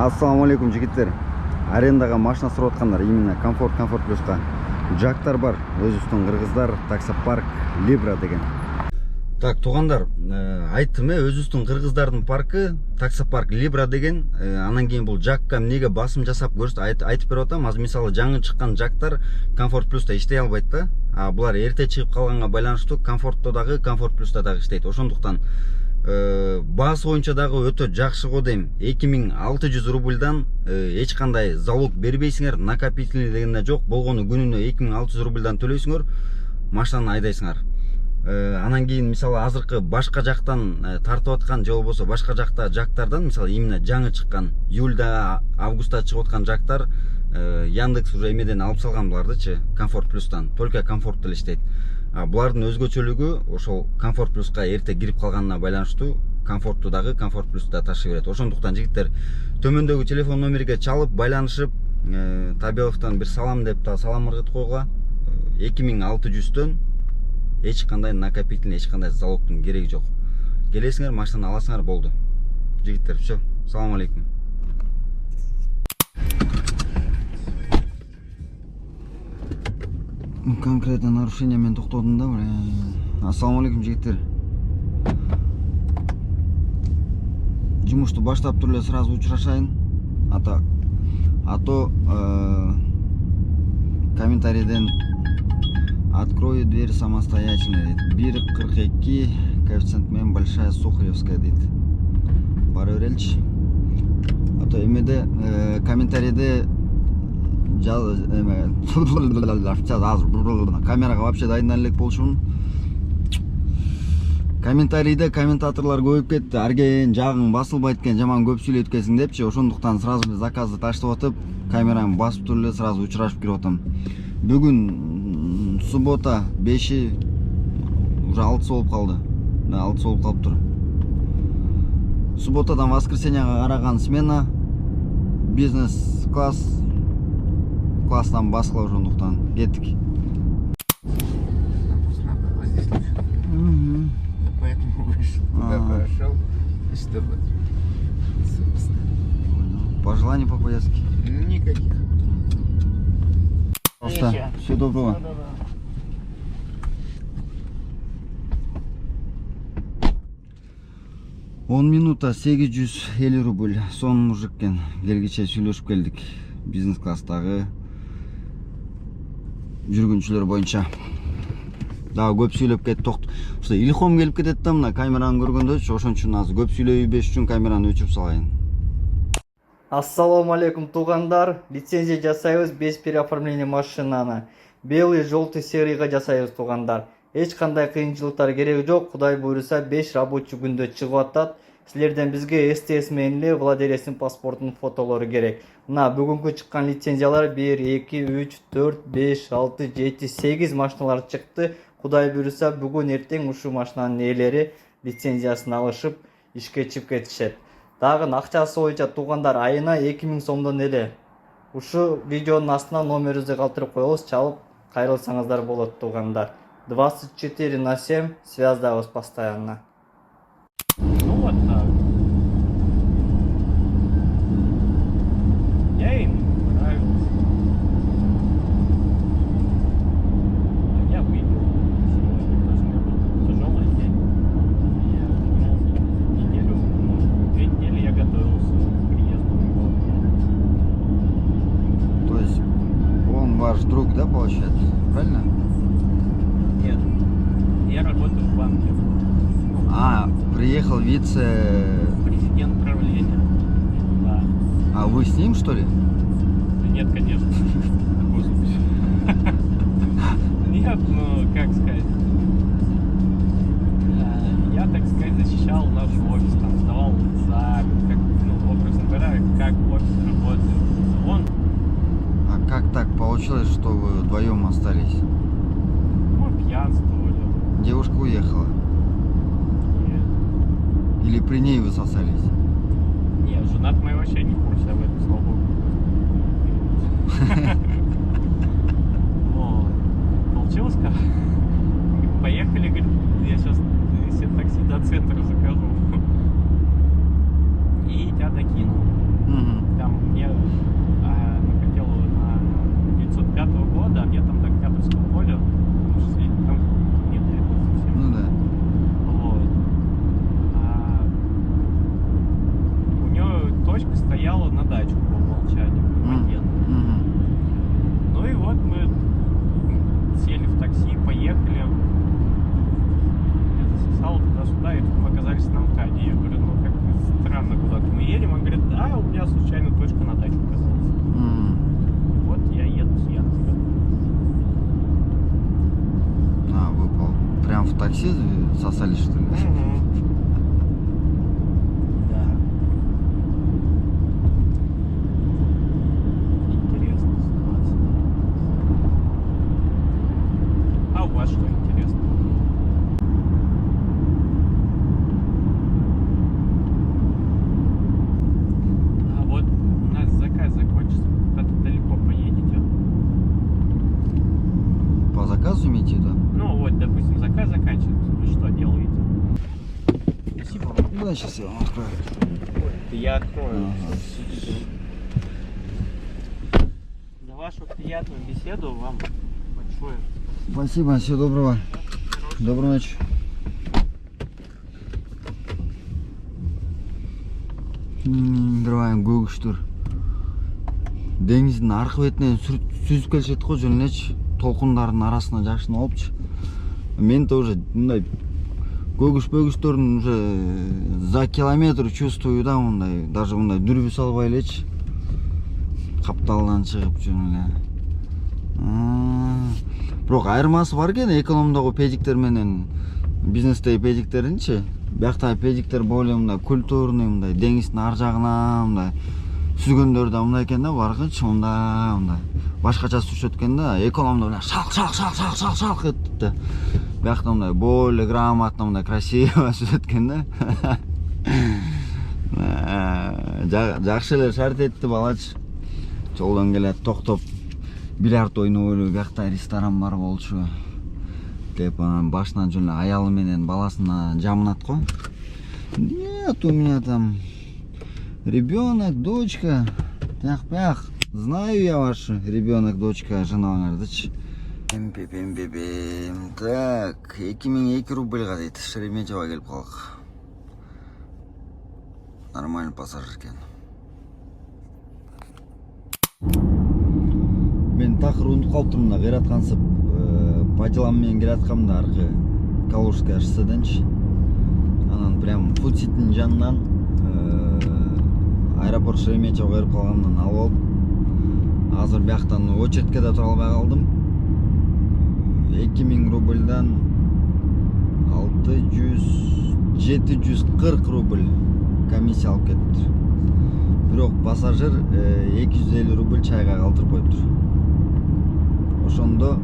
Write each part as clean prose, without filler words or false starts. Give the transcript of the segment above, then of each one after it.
Ассаламу алейкум жигиттер. Арендаға машина сұрап аткандар, именно комфорт плюска. Жактар бар, өзүбүздүн кыргыздар, таксопарк Libra деген. Так, тугандар, айттым, өзүбүздүн кыргыздардын паркы таксопарк Libra деген. Анан кийин бул жакка эмнеге басым жасап айтып берип атам. Азыр мисалы жаңы чыккан жактар комфорт плюста иштей албайт да. А булар эрте чыгып калганга байланыштуу комфортто дагы, комфорт плюста дагы иштейт. Ошондуктан баас боюнча дагы өтө жакшы го дейм. 2600 рубльдан эч кандай залог бербейсиңер, накопительный дегенде жок. Болгону күнүнө 2600 рубльдан төлөйсүңөр, машинаны айдайсыңар. Анан кийин мисалы азыркы башка жактан тартып аткан же болбосо башка жактардан мисалы именно жаңы чыккан июльда, августта чыгып аткан жактар Яндекс уже эмеден алып салган булардычы, комфорт плюстан. Только комфорт деле иштейт. Булардын өзгөчөлүгү ошол комфорт плюска эрте кирип калганына байланыштуу комфортту дагы комфорт плюста ташый берет. Ошондуктан жигиттер төмөндөгү телефон номерге чалып байланышып, Табеловдон бир салам деп та салам ыргыт койгула. 2600дөн эч кандай накопительный, эч кандай залогдун кереги жок. Келесиңер, машинаны аласыңар, болду. Жигиттер, всё. Салам алейкум. Конкретно нарушение мен токтодум да, бля. Ассаламу алейкум жигиттер. Жумушту баштап туруп эле сразу учурашайын. А то комментарийден открою дверь самостоятельно дейт. 1.42 коэффициент менен большая Сухаревская дейт. Бара береличи. А то эмеде комментарийде камерага вообще дайындан элек болушумун. Комментарийде комментаторлор көбөйүп кетти. Арген жагың басылбайт экен, жаман көп сүйлөйт экенсиң депчи. Ошондуктан сразу заказды таштап атып, камераны басып туруп эле сразу учурашып кирип атам. Бүгүн суббота 5 уже 6 болуп калды. Да, 6 болуп калыптыр. Субботадан воскресеньяга караган смена, бизнес класстан баскыла, ошондуктан кеттик. Поэтому вышел. Туда прошел, чтобы... Пожеланий по поездке? Никаких. Пожалуйста, всего доброго. 10 минута 850 рубль. Сон мужиккен. Келгиче сүйлөшүп келдик. Бизнес класстагы жүргүнчүлөр боюнча. Дагы көп сүйлөп кеттик. Ошо илхом келип кетет да, мына камераны көргөндө, ошон үчүн азыр көп сүйлөбөш үчүн камераны өчүп салайын. Ассаламу алейкум, тугандар. Лицензия жасайбыз, без переоформления машинаны. Белый, желтый, серыйга жасайбыз, тугандар. Эч кандай кыйынчылыктар кереги жок. Кудай буйруса 5 рабочий күндө чыгып атат. Силерден бизге СТС менен эле владелецтин паспортунун фотолору керек. Мына бүгүнкү чыккан лицензиялар 1, 2, 3, 4, 5, 6, 7, 8 машиналар чыкты. Кудай буйруса бүгүн эртең ушул машинанын ээлери лицензиясын алышып ишке чыгып кетишет. Дагы акчасы боюнча тугандар айына 2000 сомдон эле. Ушу видеонун астына номерибизди калтырып коебуз, чалып кайрылсаңыздар болот, тугандар. 24/7 связываюсь постоянно. Ну вот так. Я им нравится. Я выпил сегодня, тоже у меня был тяжелый день. Я неделю, может, 2 недели я готовился к приезду в его. То есть он ваш друг, да, получается? Правильно? Нет, я работаю в банке. Приехал Президент правления. Да. А вы с ним, что ли? Да нет, конечно. Господи. Нет, ну, как сказать. Я, так сказать, защищал наш офис, там, сдавал экзамен, как, ну, образно говоря, как офис работает. Он... А как так получилось, что вы вдвоем остались? Мы пьянствовали. Девушка уехала? Нет. Или при ней вы сосались? Нет, жена моя вообще не в курсе об этом, слава богу. Вот. Получилось как? Поехали, говорит, я сейчас себе такси до центра закажу. И тебя докину. застряла на дачу по умолчанию, агент. Ну и вот мы сели в такси, поехали. Я засосал туда-сюда, и тут мы оказались на МКАДе. Я говорю, ну как странно, куда-то мы едем. Он говорит, да, у меня случайно точка на дачу оказалась. Вот я еду с Янска. А, вы прям в такси сосали, что ли? Да. Интересная ситуация. А у вас что интересно? А вот у нас заказ закончится. Куда-то далеко поедете? По заказу имеете в виду? Ну вот, допустим, заказ заканчивается. Вы что делаете? Спасибо вам. Ну, да, сейчас я вам открою. Я открою. Ага. За вашу приятную беседу вам большое. Спасибо, всего доброго. Доброй ночи. Дырбайым көгүштүр. Деңиздин аркы бетинен сүзүп келишет го жөн элечи. Толкундардын арасына жакшына алыпчы. Мен да уже мындай көгүш-бөгүштөрдүн уже за километр чувствую да мындай, даже мындай дүрбү салбай элечи. Капталдан чыгып жөн эле. Бирок айырмасы бар экен экономдогу педиктер менен бизнестеги педиктеринчи. Бияктагы педиктер более мындай культурный, мындай деңиздин ар жагына мындай сүзгөндөр да мындай экен да, баргынчы мындай башкача сүзүшөт экен да. Экономдо мына шалк этип да. Биякта мындай более грамотно, мындай красиво сүзөт экен да. Жакшы эле шарт этти балачы. Жолдон келет, токтоп бильярд ойноп эле биякта ресторан бар болчу деп анан башынан жөн эле аялы менен баласына жамынат го. Нет, у меня там ребенок, дочка. Пях. Знаю я вашу ребенок, дочка, жанагыңардычы. Пем. Так, 2002 рубльга дейт. Шереметьево келип калдык. Нормальный пассажир экен. Мен такыр унутуп калыптырмын да, кыйраткансып по делам менен келаткам да аркы Калужская шосседенчи. Анан прям Фудситтин жанынан аэропорт Шереметьево кирип калгандан алып алып. Азыр бияктан очередке да тура албай калдым. 2000 рубльдан 740 рубль комиссия алып кетти. Бирок пассажир 250 рубль чайга калтырып коюптур. Ошондо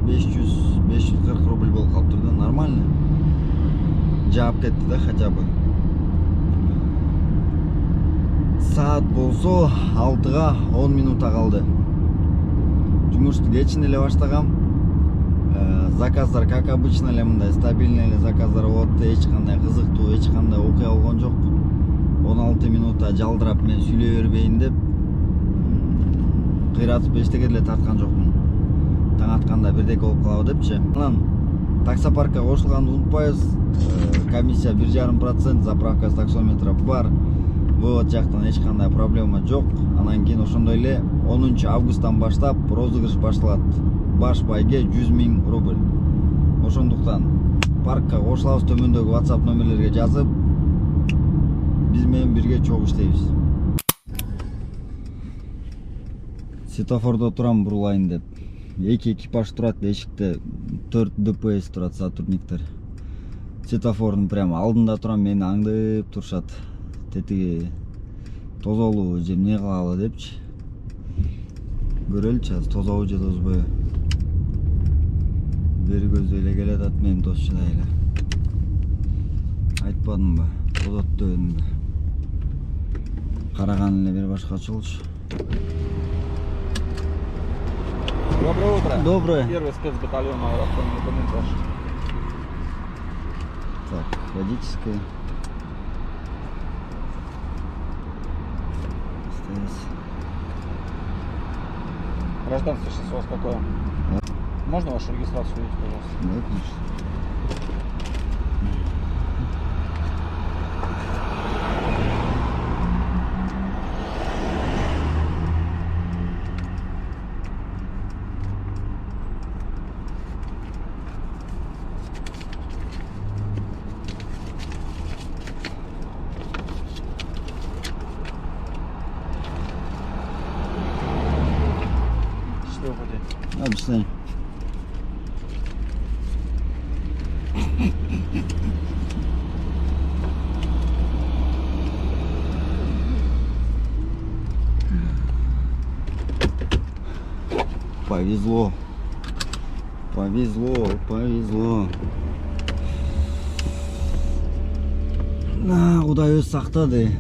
540 рубль болуп калыптыр да, нормально. Жаап кетти да хотя бы. Саат болсо 6-га 10 минута калды. Жумушту кечин эле баштагам. Заказдар как обычно эле мындай стабильный эле заказдар болот. Эч кандай кызыктуу, эч кандай окуя болгон жок. 16 минута жалдырап мен сүйлөй бербейин деп кыйратып эчтеке деле тарткан жокмун. Таң атканда бирдеке болуп калабы депчи. Анан таксопаркка кошулганды унутпайбыз. Комиссия 1,5%, заправка таксометра бар. Вывод жактан эч кандай проблема жок. Анан кийин ошондой эле 10 августтан баштап розыгрыш башталат. Баш байге 100 000 рубль. Ошондуктан паркка кошулабыз, төмөндөгү WhatsApp номерлерге жазып биз менен бирге чогуу иштейбиз. Светофордо турам бурулайын деп. 2 экипаж турат, эшикте 4 ДПС турат сотрудниктер. Светофордун прям алдында турам, мени аңдып турушат. Тетиги тозолуу же эмне кылалы депчи. Көрөлчү азыр тозобу же тозбойбу. Бери көздөй эле келатат, менин тосчудай эле. Айтпадымбы, тозот дебедимби. Караган эле бир башкача болчу. Доброе утро. Доброе. Первый спецбатальон автомобильный комментаж. Так, водительская. Здесь. Гражданство сейчас у вас какое? Можно вашу регистрацию увидеть, пожалуйста? Да, конечно. Отлично. Повезло. Повезло, повезло. Кудай өз сактады.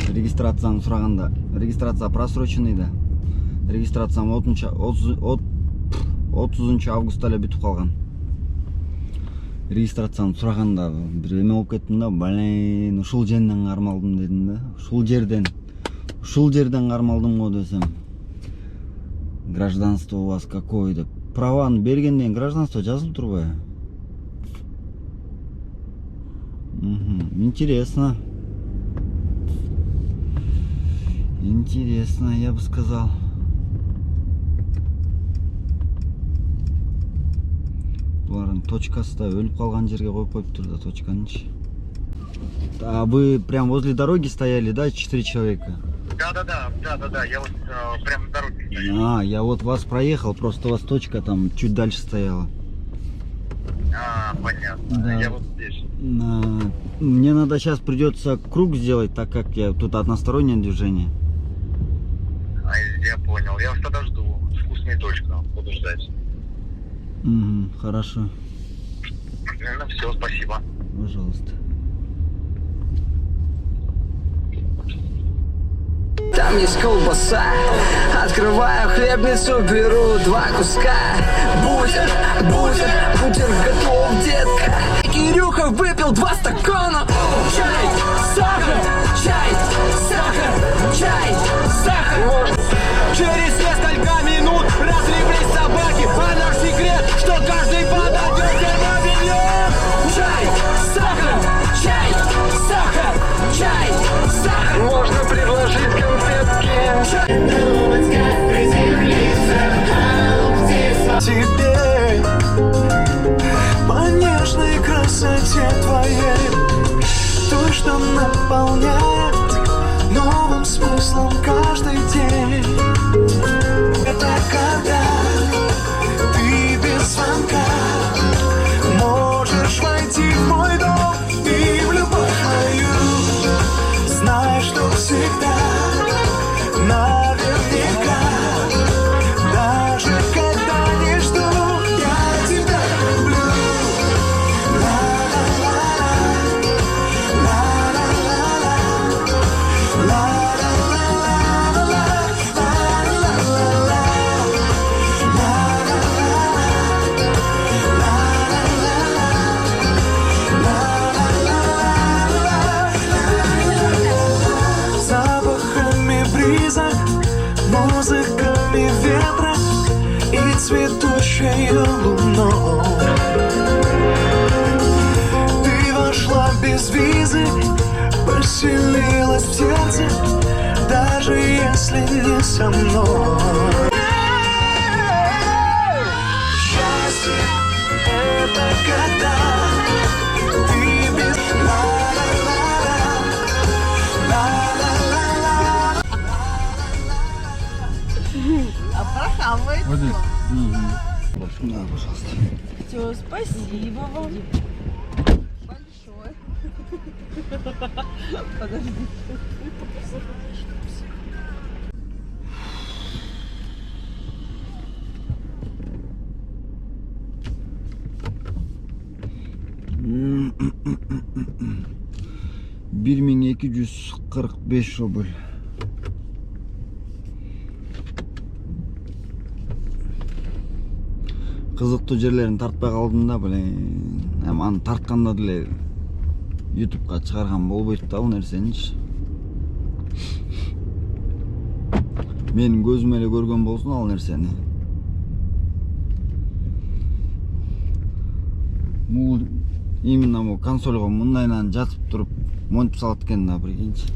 Регистрацияны сураганда. Регистрация просроченный да. Регистрациям 30 августта эле бүтүп калган. Регистрацияны сураганда бир эме болуп кеттим да. Блин, ушул жерден кармалдым дедим да. Ушул жерден кармалдым го десем. Гражданство у вас какое деп. Праваны бергенден гражданство жазылып турбайбы? Интересно. Интересно, я бы сказал. Булардын точкасы да өлүп калган жерге коюп коюптур да точканычы. А вы прям возле дороги стояли, да, 4 человека? Да, я вот прям на дороге стою. Я вот вас проехал, просто у вас точка там чуть дальше стояла. Понятно. Да. Я вот здесь. Мне надо сейчас придется круг сделать, так как я тут одностороннее движение. Я понял. Я вас тогда жду. Вкусная точка. Буду ждать. Хорошо. Ну все, спасибо. Пожалуйста. Там есть колбаса. Открываю хлебницу, беру 2 куска. Бутер готов, детка. Кирюха выпил 2 стакана. Чай, сахар, сахар. Через несколько минут разлеглись собаки. А наш секрет, что каждый подойдет к павильон. Чай, сахар. Можно предложить конфетки. Тебе по нежной красоте твоей, той, что наполняет новым смыслом каждый день. Это когда ты без звонка можешь войти в мой дом и в любовь мою. Знай, что всегда наверняка, даже когда не жду, я тебя люблю. Запахами бриза, музыками ветра и цветущей луной. Ты вошла без визы, поселилась в сердце, даже если не со мной. Счастье — это когда ты без... Вот здесь. Да, пожалуйста. Все, спасибо вам. Большое. Подожди. Бир 1245 рубль. Кызыктуу жерлерин тартпай калдым да, блин. Аны тартканда деле YouTube'га чыгарган болбойт да бул нерсеничи. Менин көзүм эле көргөн болсун ал нерсени. Именно консольго мындайынан жатып туруп монтип салат экен да, прикиньчи.